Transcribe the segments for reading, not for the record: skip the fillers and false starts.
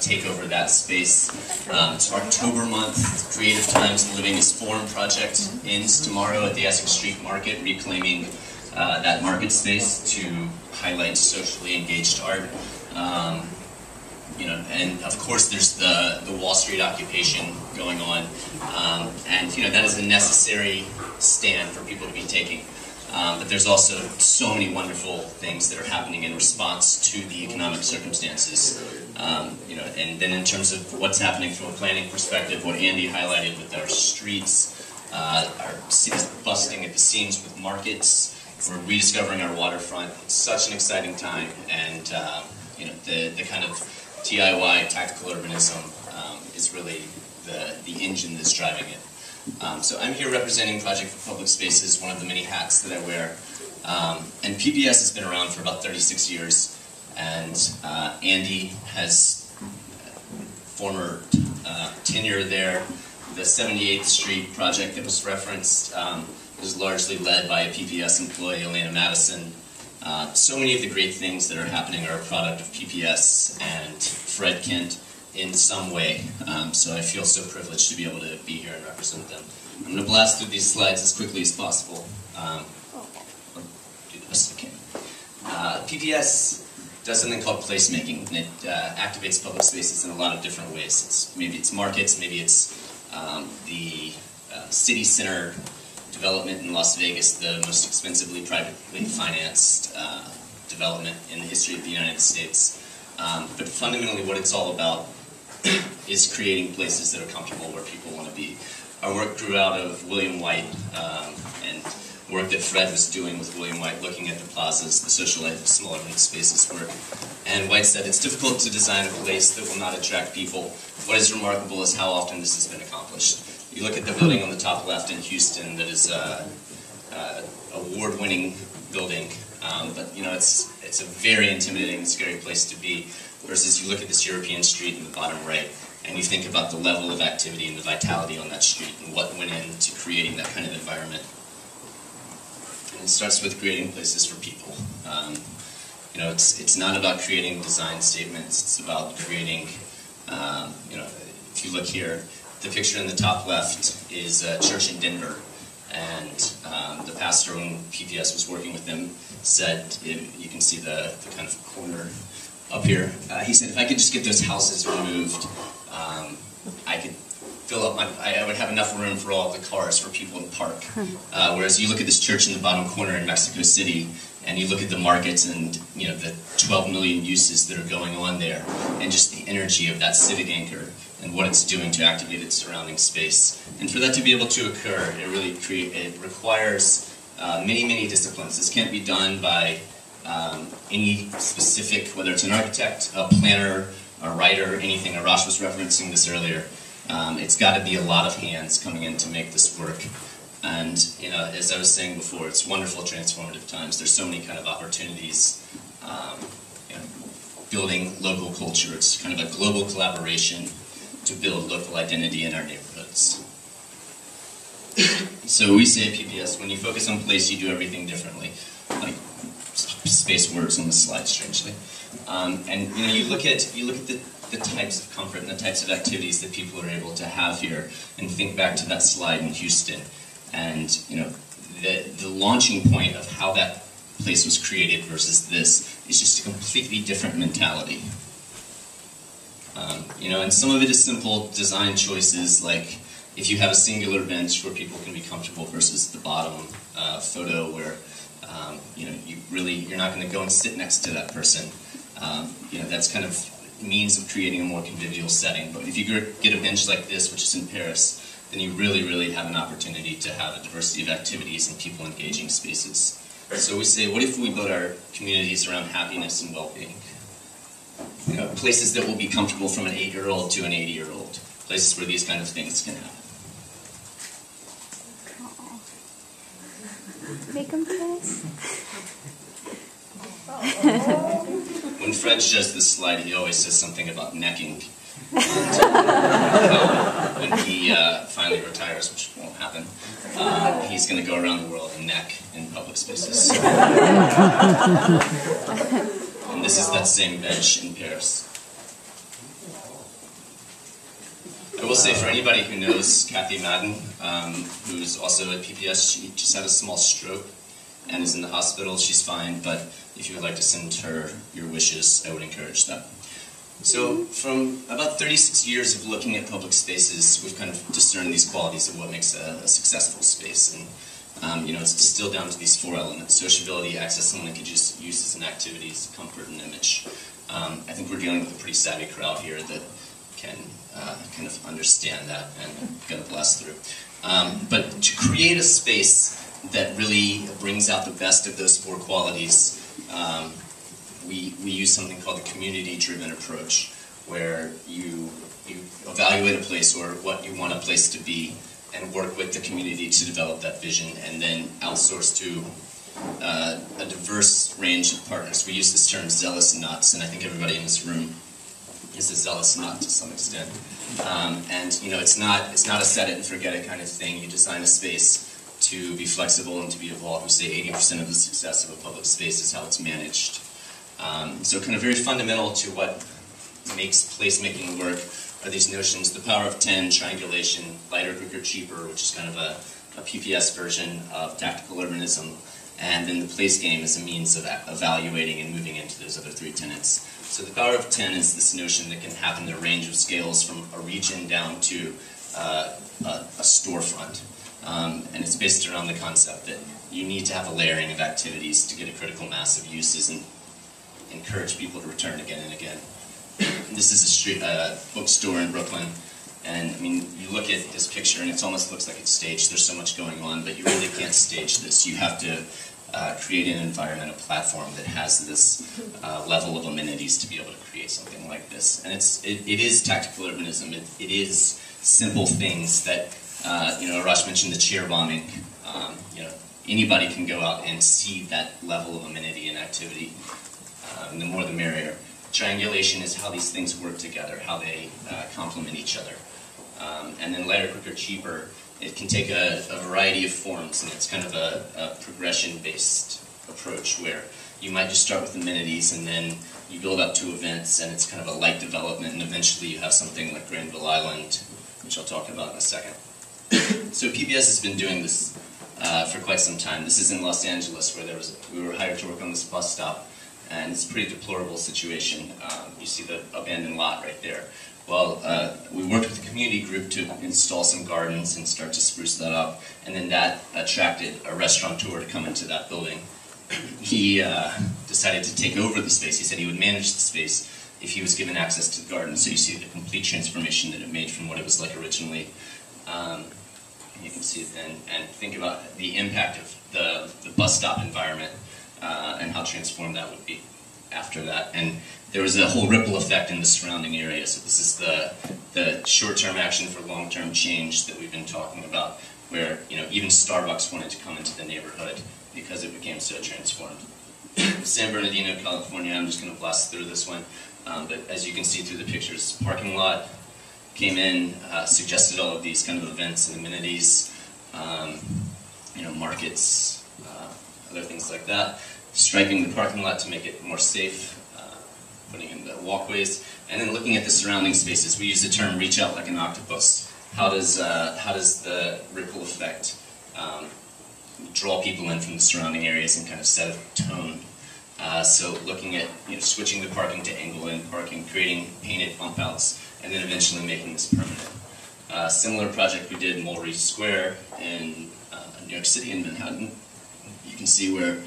take over that space. It's October month. Creative Times Living is Forum project ends tomorrow at the Essex Street Market, reclaiming that market space to highlight socially engaged art. And of course there's the Wall Street occupation going on, and that is a necessary stand for people to be taking. But there's also so many wonderful things that are happening in response to the economic circumstances. And then in terms of what's happening from a planning perspective, what Andy highlighted with our streets, our cities busting at the seams with markets, we're rediscovering our waterfront. It's such an exciting time, and the kind of DIY, tactical urbanism is really the engine that's driving it. So I'm here representing Project for Public Spaces, one of the many hats that I wear. And PPS has been around for about 36 years, and Andy has former tenure there. The 78th Street project that was referenced was largely led by a PPS employee, Elena Madison. So many of the great things that are happening are a product of PPS and Fred Kent in some way. So I feel so privileged to be able to be here and represent them. I'm going to blast through these slides as quickly as possible. I'll do the best I can. PPS does something called placemaking, and it activates public spaces in a lot of different ways. Maybe it's markets, maybe it's the city center development in Las Vegas, the most expensively privately financed development in the history of the United States. But fundamentally what it's all about is creating places that are comfortable where people want to be. Our work grew out of William White and work that Fred was doing with William White, looking at the plazas, the social life of small urban spaces work. And White said, it's difficult to design a place that will not attract people. What is remarkable is how often this has been accomplished. You look at the building on the top left in Houston that is an award-winning building, but it's a very intimidating and scary place to be, versus you look at this European street in the bottom right, and you think about the level of activity and the vitality on that street and what went into creating that kind of environment. And it starts with creating places for people. It's not about creating design statements, it's about creating, if you look here, the picture in the top left is a church in Denver, and the pastor, when PPS was working with them, said, you can see the kind of corner up here, he said, if I could just get those houses removed, I could fill up I would have enough room for all the cars for people to park. Whereas you look at this church in the bottom corner in Mexico City, and you look at the markets and the 12 million uses that are going on there, and just the energy of that civic anchor and what it's doing to activate its surrounding space. And for that to be able to occur, it requires many, many disciplines. This can't be done by any specific, whether it's an architect, a planner, a writer, anything. Arash was referencing this earlier. It's got to be a lot of hands coming in to make this work. And as I was saying before, it's wonderful, transformative times. There's so many kind of opportunities. Building local culture. It's kind of a global collaboration to build local identity in our neighborhoods. So we say at PPS, when you focus on place, you do everything differently. Like space words on the slide, strangely. And you look at the types of comfort and the types of activities that people are able to have here, and think back to that slide in Houston, and the launching point of how that place was created versus this is just a completely different mentality. And some of it is simple design choices, like if you have a singular bench where people can be comfortable versus the bottom photo where you're not going to go and sit next to that person. That's kind of means of creating a more convivial setting. But if you get a bench like this, which is in Paris, then you really, really have an opportunity to have a diversity of activities and people engaging spaces. So we say, what if we build our communities around happiness and well-being? Places that will be comfortable from an 8-year-old to an 80-year-old. Places where these kind of things can happen. Make them kiss. When Fred does this slide, he always says something about necking. And when he finally retires, which won't happen, he's going to go around the world and neck in public spaces. And this is that same bench in Paris. I will say, for anybody who knows Kathy Madden, who's also at PPS, she just had a small stroke and is in the hospital. She's fine, but if you would like to send her your wishes, I would encourage that. So from about 36 years of looking at public spaces, we've kind of discerned these qualities of what makes a successful space. And it's distilled down to these 4 elements: sociability, access someone can just use as an activities, comfort, and image. I think we're dealing with a pretty savvy crowd here that can kind of understand that and gonna blast through. But to create a space that really brings out the best of those 4 qualities, we use something called the community-driven approach, where you evaluate a place or what you want a place to be and work with the community to develop that vision, and then outsource to a diverse range of partners. We use this term zealous nuts, and I think everybody in this room is a zealous nut to some extent. It's not a set it and forget it kind of thing. You design a space to be flexible and to be evolved. We say 80% of the success of a public space is how it's managed. So kind of very fundamental to what makes placemaking work are these notions: the power of 10, triangulation, lighter, quicker, cheaper, which is kind of a PPS version of tactical urbanism, and then the place game as a means of evaluating and moving into those other 3 tenets. So the power of 10 is this notion that can happen at a range of scales from a region down to a storefront. And it's based around the concept that you need to have a layering of activities to get a critical mass of uses and encourage people to return again and again. This is a bookstore in Brooklyn, and I mean, you look at this picture and it almost looks like it's staged. There's so much going on, but you really can't stage this. You have to create an environment, a platform that has this level of amenities to be able to create something like this. And it is tactical urbanism. It is simple things that, Arash mentioned the chair bombing. Anybody can go out and see that level of amenity and activity. And the more the merrier. Triangulation is how these things work together, how they complement each other. And then lighter, quicker, cheaper, it can take a variety of forms, and it's kind of a progression-based approach where you might just start with amenities and then you build up to events, and it's kind of a light development, and eventually you have something like Granville Island, which I'll talk about in a second. So PBS has been doing this for quite some time. This is in Los Angeles, where we were hired to work on this bus stop, and it's a pretty deplorable situation. You see the abandoned lot right there. Well, we worked with a community group to install some gardens and start to spruce that up, and then that attracted a restaurateur to come into that building. He decided to take over the space. He said he would manage the space if he was given access to the garden. So you see the complete transformation that it made from what it was like originally. And you can see it then, and think about the impact of the bus stop environment and how transformed that would be after that. And there was a whole ripple effect in the surrounding area. So this is the short-term action for long-term change that we've been talking about, where even Starbucks wanted to come into the neighborhood because it became so transformed. San Bernardino, California, I'm just going to blast through this one. But as you can see through the pictures, parking lot came in, suggested all of these kind of events and amenities, markets, other things like that. Striping the parking lot to make it more safe, putting in the walkways, and then looking at the surrounding spaces. We use the term "reach out like an octopus." How does the ripple effect draw people in from the surrounding areas and kind of set a tone? So looking at switching the parking to angle-in parking, creating painted bump outs, and then eventually making this permanent. Similar project we did in Mulready Square in New York City in Manhattan. You can see where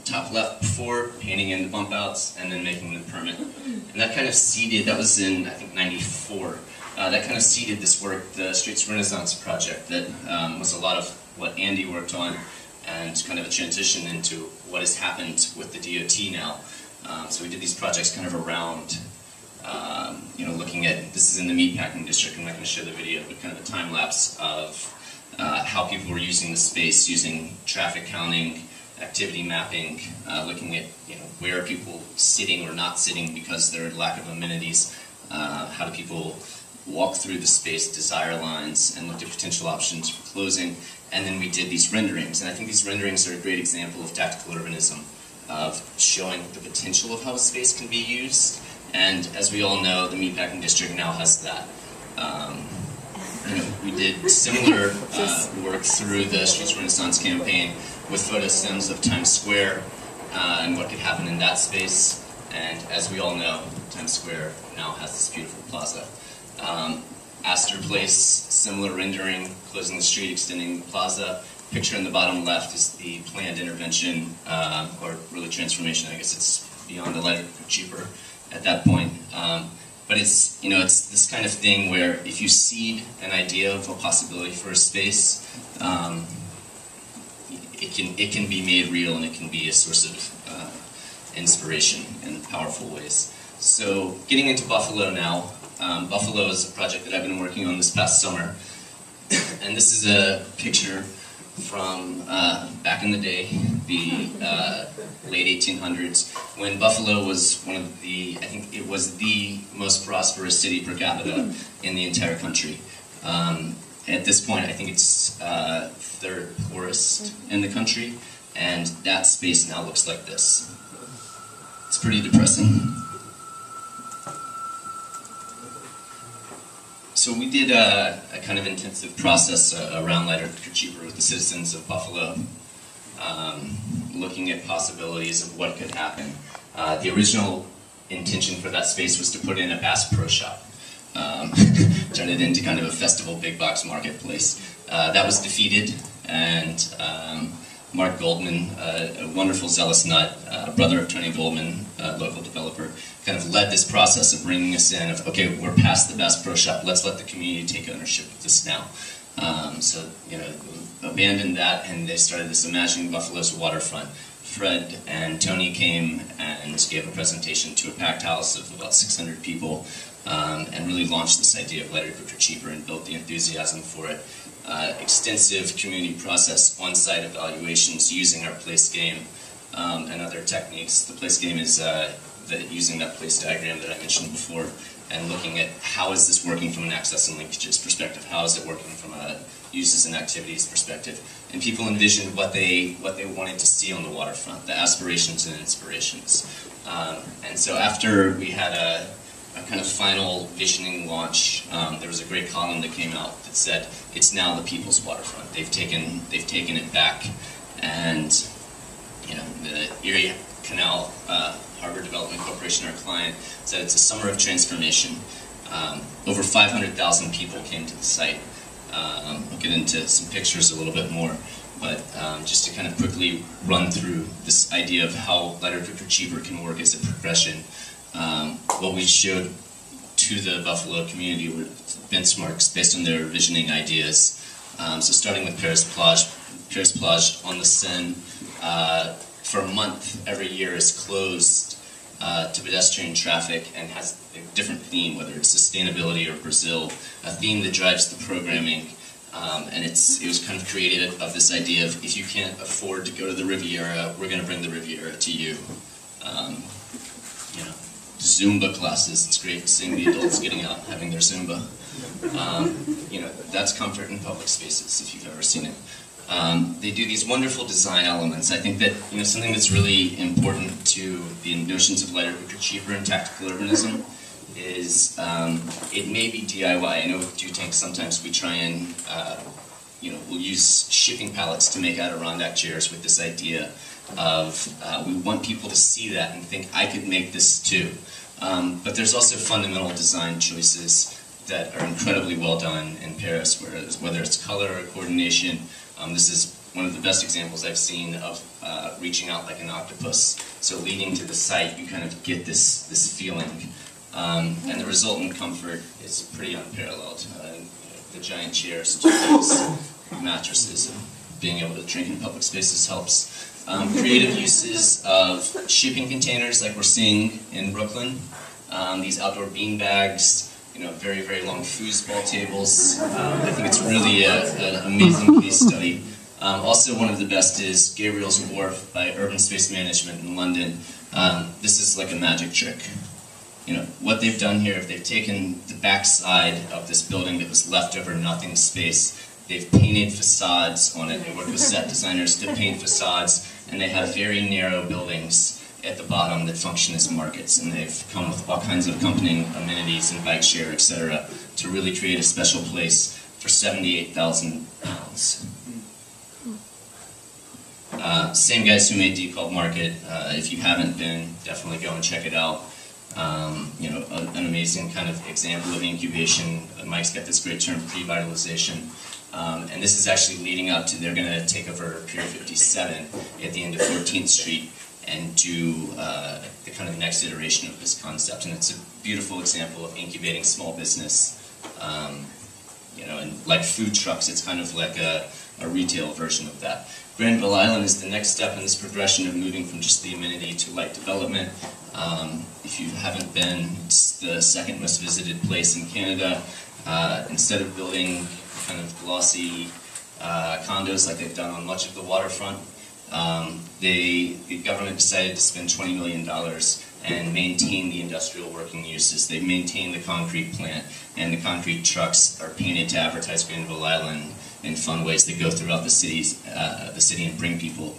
top left before, painting in the bump outs, and then making them permanent. And that kind of seeded, that was in, I think, '94. That kind of seeded this work, the Streets Renaissance project, that was a lot of what Andy worked on, and kind of a transition into what has happened with the DOT now. So we did these projects kind of around, looking at, this is in the meatpacking district. I'm not going to show the video, but kind of a time lapse of how people were using the space, using traffic counting, activity mapping, looking at where are people sitting or not sitting because there are lack of amenities, how do people walk through the space, desire lines, and looked at potential options for closing. And then we did these renderings, and I think these renderings are a great example of tactical urbanism, of showing the potential of how a space can be used, And as we all know, the Meatpacking District now has that. We did similar work through the Streets Renaissance campaign with photo stems of Times Square and what could happen in that space. And as we all know, Times Square now has this beautiful plaza. Astor Place, similar rendering, closing the street, extending the plaza. Picture in the bottom left is the planned intervention, or really transformation. I guess it's beyond the lighter, cheaper at that point. But it's this kind of thing where if you seed an idea of a possibility for a space, it can be made real, and it can be a source of inspiration in powerful ways. So getting into Buffalo now, Buffalo is a project that I've been working on this past summer, and this is a picture from back in the day, the late 1800s, when Buffalo was one of the, I think it was the most prosperous city per capita in the entire country. At this point, I think it's third poorest in the country, and that space now looks like this. It's pretty depressing. So we did a kind of intensive process around Lighter, Quicker, Cheaper with the citizens of Buffalo, looking at possibilities of what could happen. The original intention for that space was to put in a Bass Pro Shop, turn it into kind of a festival big box marketplace. That was defeated, and Mark Goldman, a wonderful zealous nut, brother of Tony Goldman, local developer, kind of led this process of bringing us in of, okay, we're past the Bass Pro Shop, let's let the community take ownership of this now. So, abandoned that, and they started this Imagining Buffalo's Waterfront. Fred and Tony came and gave a presentation to a packed house of about 600 people, and really launched this idea of Lighter, Quicker, Cheaper, and built the enthusiasm for it. Extensive community process, on-site evaluations using our place game and other techniques. The place game is using that place diagram that I mentioned before, and looking at how is this working from an access and linkages perspective, how is it working from a uses and activities perspective. And people envisioned what they wanted to see on the waterfront, the aspirations and inspirations. And so after we had a kind of final visioning launch, there was a great column that came out that said, it's now the people's waterfront. They've taken it back. And the Erie Canal Harbor Development Corporation, our client, said it's a summer of transformation. Over 500,000 people came to the site. We'll get into some pictures a little bit more, but just to kind of quickly run through this idea of how Lighter, Quicker, Cheaper can work as a progression. What we showed to the Buffalo community were benchmarks based on their visioning ideas. So starting with Paris Plage on the Seine, for a month every year is closed to pedestrian traffic and has a different theme, whether it's sustainability or Brazil, a theme that drives the programming. And it was kind of created of this idea of, if you can't afford to go to the Riviera, we're going to bring the Riviera to you. Zumba classes, it's great seeing the adults getting out, having their Zumba. That's comfort in public spaces, if you've ever seen it. They do these wonderful design elements. I think that something that's really important to the notions of Lighter, Quicker, Cheaper, and tactical urbanism is it may be DIY. I know with Dutank sometimes we try and we'll use shipping pallets to make Adirondack chairs with this idea of we want people to see that and think, I could make this too. But there's also fundamental design choices that are incredibly well done in Paris, whether it's color or coordination. This is one of the best examples I've seen of reaching out like an octopus. So leading to the site, you kind of get this feeling. And the resultant comfort is pretty unparalleled. The giant chairs, mattresses, being able to drink in public spaces helps. Creative uses of shipping containers like we're seeing in Brooklyn. These outdoor bean bags, very, very long foosball tables. I think it's really an amazing case study. Also one of the best is Gabriel's Wharf by Urban Space Management in London. This is like a magic trick. What they've done here, if they've taken the backside of this building that was leftover nothing space, they've painted facades on it. They work with set designers to paint facades, and they have very narrow buildings. at the bottom that function as markets, and they've come with all kinds of accompanying amenities and bike share, etc., to really create a special place for 78,000 pounds. Same guys who made Deep Called Market. If you haven't been, definitely go and check it out. You know, an amazing kind of example of incubation. Mike's got this great term, pre-vitalization. And this is actually leading up to, they're going to take over Pier 57 at the end of 14th Street and do the kind of next iteration of this concept. And it's a beautiful example of incubating small business. You know, and like food trucks, it's kind of like a retail version of that. Granville Island is the next step in this progression of moving from just the amenity to light development. If you haven't been, it's the second most visited place in Canada. Instead of building kind of glossy condos like they've done on much of the waterfront, the government decided to spend $20 million and maintain the industrial working uses. They maintain the concrete plant, and the concrete trucks are painted to advertise Granville Island in fun ways that go throughout the city and bring people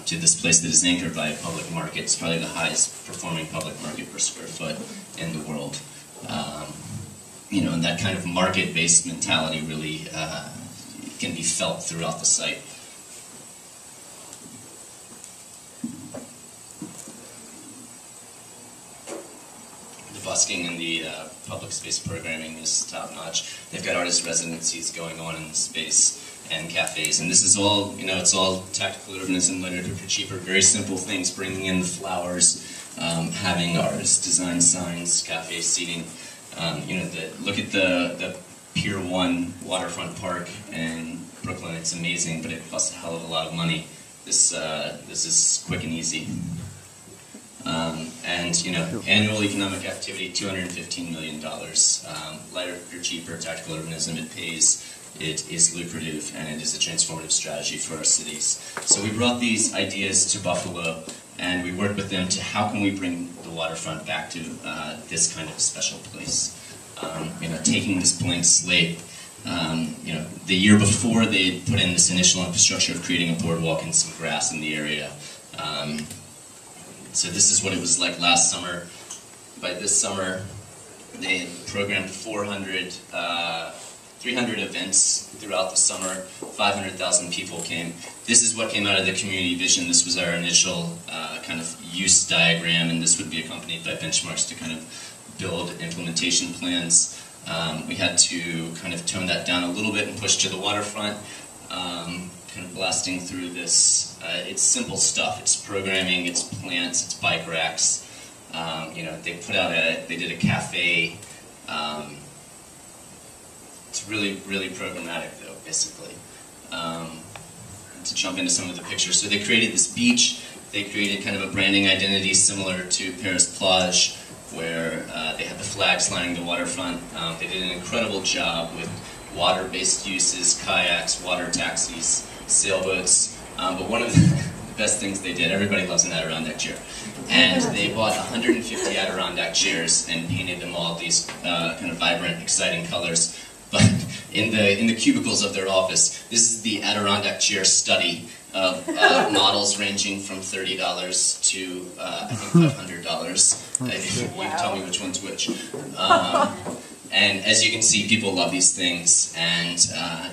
to this place that is anchored by a public market. It's probably the highest performing public market per square foot in the world. You know, and that kind of market-based mentality really can be felt throughout the site. The busking and the public space programming is top-notch. They've got artist residencies going on in the space and cafes, and this is all, you know, it's all tactical urbanism, lighter for cheaper, very simple things, bringing in the flowers, having artists design signs, cafe seating. You know, look at the Pier 1 waterfront park in Brooklyn. It's amazing, but it costs a hell of a lot of money. This is quick and easy. And, you know, annual economic activity, $215 million. Lighter for cheaper, tactical urbanism, it pays. It is lucrative, and it is a transformative strategy for our cities. So we brought these ideas to Buffalo, and we worked with them to how can we bring the waterfront back to this kind of special place. You know, taking this blank slate. You know, the year before they put in this initial infrastructure of creating a boardwalk and some grass in the area. So this is what it was like last summer. By this summer, they had programmed 300 events throughout the summer. 500,000 people came. This is what came out of the community vision. This was our initial kind of use diagram, and this would be accompanied by benchmarks to kind of build implementation plans. We had to kind of tone that down a little bit and push to the waterfront, kind of blasting through this. It's simple stuff. It's programming, it's plants, it's bike racks. You know, they did a cafe. It's really, really programmatic, though, basically. To jump into some of the pictures. So they created this beach. They created kind of a branding identity similar to Paris Plage, where they had the flags lining the waterfront. They did an incredible job with water-based uses, kayaks, water taxis, sailboats. But one of the best things they did, everybody loves an Adirondack chair. And they bought 150 Adirondack chairs and painted them all these kind of vibrant, exciting colors. But in the cubicles of their office, this is the Adirondack chair study of models ranging from $30 to I think $500. You can tell me which one's which. And as you can see, people love these things. And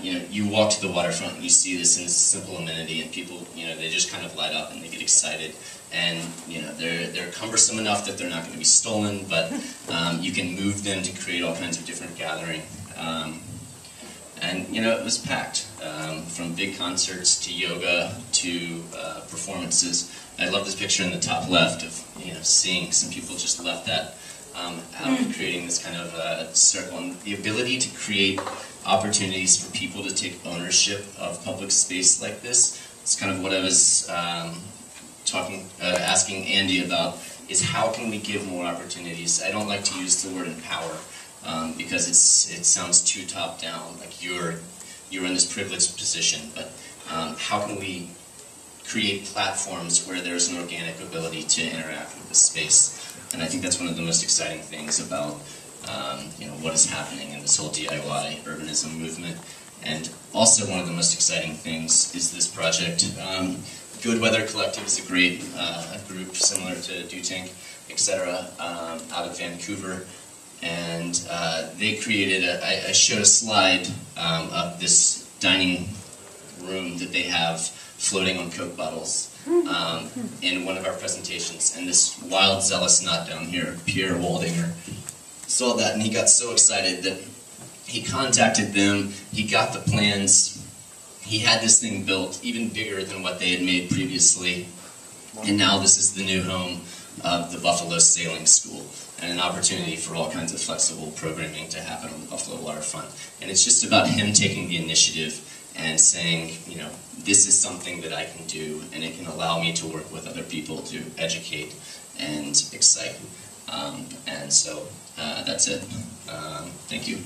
you know, you walk to the waterfront and you see this, and it's a simple amenity, and people, you know, they just kind of light up and they get excited. And you know, they're cumbersome enough that they're not going to be stolen, but you can move them to create all kinds of different gathering. And you know, it was packed, from big concerts to yoga to performances. I love this picture in the top left of, you know, seeing some people just left that out, creating this kind of circle, and the ability to create opportunities for people to take ownership of public space like this. It's kind of what I was asking Andy about, is how can we give more opportunities? I don't like to use the word empower. Because it sounds too top-down, like you're in this privileged position, but how can we create platforms where there's an organic ability to interact with the space? And I think that's one of the most exciting things about you know, what is happening in this whole DIY urbanism movement. And also one of the most exciting things is this project. Good Weather Collective is a great group similar to Do Tank, etc., out of Vancouver. And they created, I showed a slide of this dining room that they have floating on Coke bottles in one of our presentations. And this wild, zealous nut down here, Pierre Waldinger, saw that and he got so excited that he contacted them, he got the plans, he had this thing built even bigger than what they had made previously. And now this is the new home of the Buffalo Sailing School, and an opportunity for all kinds of flexible programming to happen on the Buffalo Waterfront. And it's just about him taking the initiative and saying, you know, this is something that I can do, and it can allow me to work with other people to educate and excite. And so that's it. Thank you.